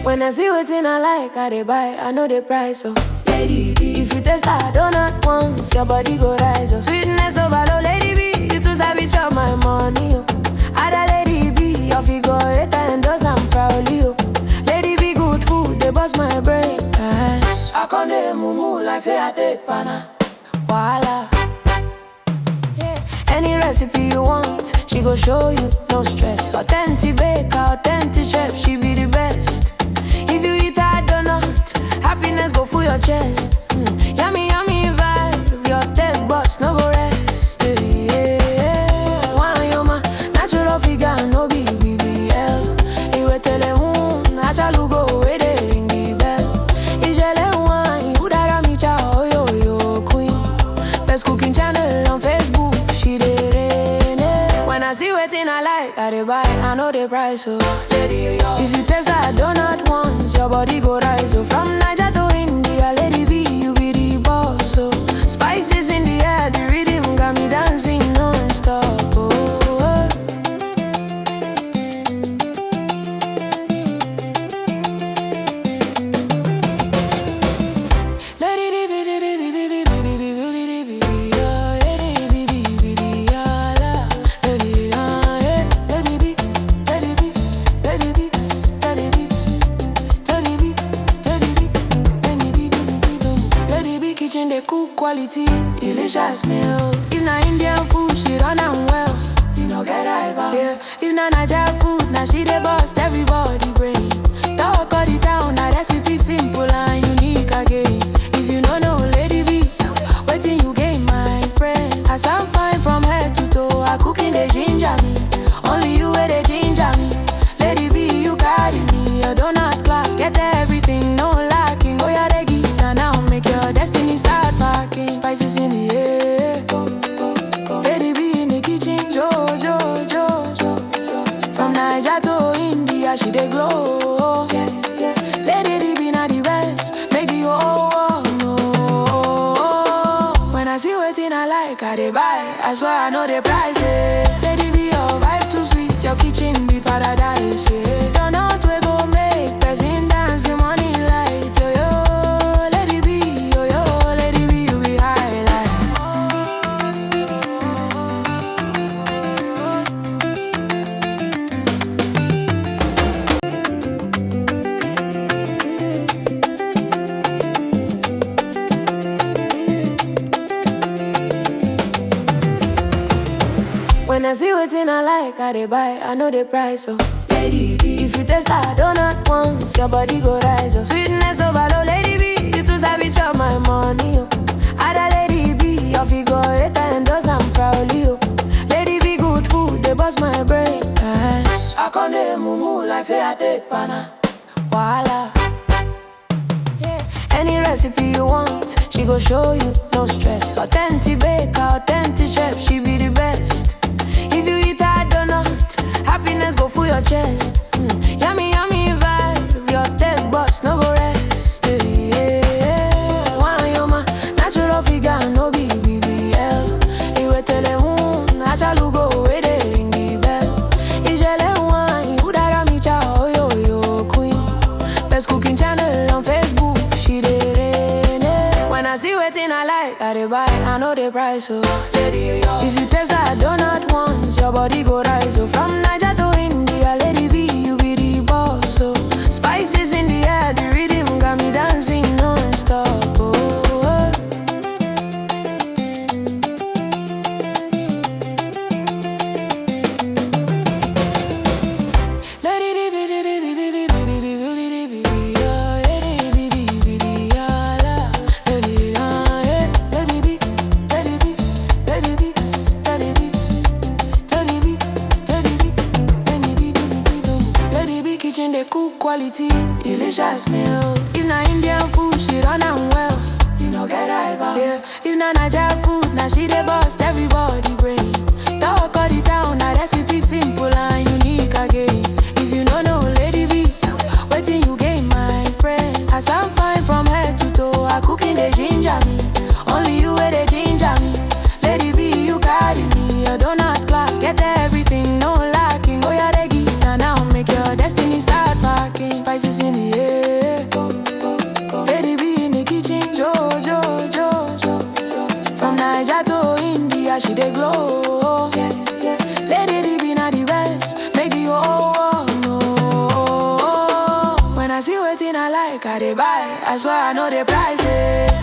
When I see wetin I like, I dey buy, I know the price, so Lady B, if you taste a donut once, your body go rise, oh. Sweetness overload, Lady B, you too sabi chop my money, oh. Ada Lady B, your figure 8 and does I'm proudly, oh. Lady B, good food, they bust my brain, yes. I come dey mumu like say I take pana, voila. Yeah. Any recipe you want, she go show you, no stress. Authentic baker, authentic chef, she be the best. If you eat that donut, happiness go full your chest. Yummy, yummy vibe, your taste buds no go rest. Yeah. One yoma, natural figure, no be BBL. Iwe tele natural go, we dey ring the bell. Ijele wine, udara micha, oh yo queen. Best cooking channel on Facebook, she dey reign. When I see wetin I like, I dey buy, I know the price, so Lady yo. If you taste that donut once, your body go rise, so from Niger to India, Lady B, you be the boss, so spices in the air, the rhythm got me dancing non-stop, oh. Kitchen they cook quality, delicious meal. If na Indian food, she run am well. You know get rival. Yeah. If na Niger food, now she dey bust everybody brain. Talk all the town, na recipe simple and unique again. If you no know Lady B, wetin you gain, my friend? As I'm fine from head to toe, I cooking dey ginger me. Only you wey dey ginger me. Lady B, you carry me. Your donut class, get everything, no lacking. Oh yeah, they give stand now, make your destiny start packing. Spices in the air, Lady B in the kitchen, jo. From Niger to India, she dey glow. Lady B na the best, make the whole world know. When I see wetin I like, I dey buy, I swear I know the price, Lady B, your vibe too sweet, your kitchen be paradise, Donut we go make person dance the morning light, yo. Lady B, Lady B, you be highlight. When I see wetin I like, I dey buy, I know the price, so Lady B, if you taste that donut once, your body go rise, oh. Sweetness overload, Lady B, you too sabi chop my money, oh. Ada Lady B, your figure 8 and does I'm proudly, oh. Lady B, good food, they bust my brain, yes. I come dey mumu like say I take pana, voila. Yeah. Any recipe you want, she go show you, no stress. Authentic baker, authentic chef, she be the best. If you eat that donut, happiness go full your chest. Yummy, yummy vibe, your taste buds no go rest. Yeah. One yoma, natural figure, no be BBL. Iwe tele natural go, we dey ring the bell. Ijele wine, udara micha, oh yo queen. Best cooking channel on Facebook, she dey reign. When I see wetin I like, I dey buy, I know the price, so Lady yo. If you taste that donut once, your body go rise, so from Niger to India, Lady B, you be the boss, so spices in the air, the rhythm got me dancing non-stop, oh. Kitchen they cook quality, delicious meal. If na Indian food, she run am well. You know get rival. Yeah. If na Niger food, now she dey boss as she dey glow. Lady D be na the best, make the whole world know. When I see wetin I like, I dey buy. I swear I know the price.